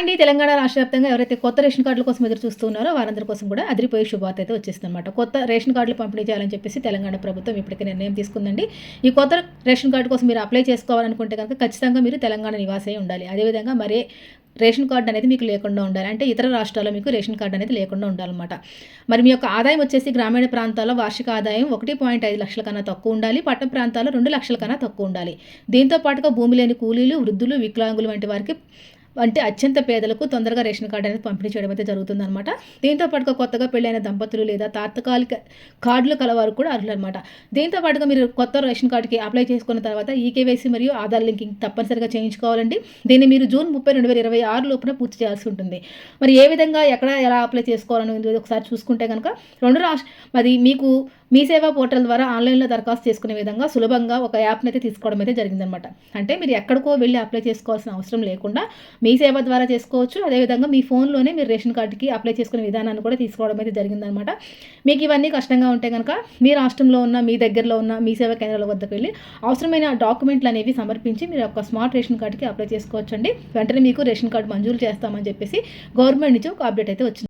అండి. తెలంగాణ రాష్ట్ర వ్యాప్తంగా ఎవరైతే కొత్త రేషన్ కార్డుల కోసం ఎదురు చూస్తూ ఉన్నారో వారందరి కోసం కూడా అదిరిపోయే శుభవార్త అయితే వచ్చేసిందనమాట. కొత్త రేషన్ కార్డులు పంపిణీ చేయాలని చెప్పేసి తెలంగాణ ప్రభుత్వం ఇప్పటికే నిర్ణయం తీసుకుందండి. ఈ కొత్త రేషన్ కార్డు కోసం మీరు అప్లై చేసుకోవాలనుకుంటే కనుక ఖచ్చితంగా మీరు తెలంగాణ నివాసే ఉండాలి. అదేవిధంగా మరే రేషన్ కార్డు అనేది మీకు లేకుండా ఉండాలి. అంటే ఇతర రాష్ట్రాల్లో మీకు రేషన్ కార్డు అనేది లేకుండా ఉండాలన్నమాట. మరి మీ యొక్క ఆదాయం వచ్చేసి గ్రామీణ ప్రాంతాల్లో వార్షిక ఆదాయం 1.5 లక్షల కన్నా తక్కువ ఉండాలి. పట్టణ ప్రాంతాల్లో 2 లక్షల కన్నా తక్కువ ఉండాలి. దీంతో పాటుగా భూమి లేని కూలీలు, వృద్ధులు, వికలాంగులు వంటి వారికి అంటే అత్యంత పేదలకు తొందరగా రేషన్ కార్డు అనేది పంపిణీ చేయడం అయితే జరుగుతుందనమాట. దీంతో పాటుగా కొత్తగా పెళ్ళైన దంపతులు లేదా తాత్కాలిక కార్డులు కలవారు కూడా అర్హులనమాట. దీంతో పాటుగా మీరు కొత్త రేషన్ కార్డుకి అప్లై చేసుకున్న తర్వాత ఈకేవైసీ మరియు ఆధార్ లింకింగ్ తప్పనిసరిగా చేయించుకోవాలండి. దీన్ని మీరు జూన్ 30, 2026 లోపున పూర్తి చేయాల్సి ఉంటుంది. మరి ఏ విధంగా ఎలా అప్లై చేసుకోవాలని ఒకసారి చూసుకుంటే కనుక మరి మీకు మీ సేవా పోర్టల్ ద్వారా ఆన్లైన్లో దరఖాస్తు చేసుకునే విధంగా సులభంగా ఒక యాప్ని అయితే తీసుకోవడం అయితే జరిగిందనమాట. అంటే మీరు ఎక్కడికో వెళ్ళి అప్లై చేసుకోవాల్సిన అవసరం లేకుండా మీ సేవ ద్వారా చేసుకోవచ్చు. అదేవిధంగా మీ ఫోన్లోనే మీరు రేషన్ కార్డుకి అప్లై చేసుకునే విధానాన్ని కూడా తీసుకోవడం అయితే జరిగిందనమాట. మీకు ఇవన్నీ కష్టంగా ఉంటే కనుక మీ రాష్ట్రంలో ఉన్న, మీ దగ్గరలో ఉన్న మీ సేవా కేంద్రాల వద్దకు వెళ్ళి అవసరమైన డాక్యుమెంట్లు అనేవి సమర్పించి మీరు ఒక స్మార్ట్ రేషన్ కార్డుకి అప్లై చేసుకోవచ్చండి. వెంటనే మీకు రేషన్ కార్డు మంజూరు చేస్తామని చెప్పేసి గవర్నమెంట్ నుంచి ఒక అప్డేట్ అయితే వచ్చింది.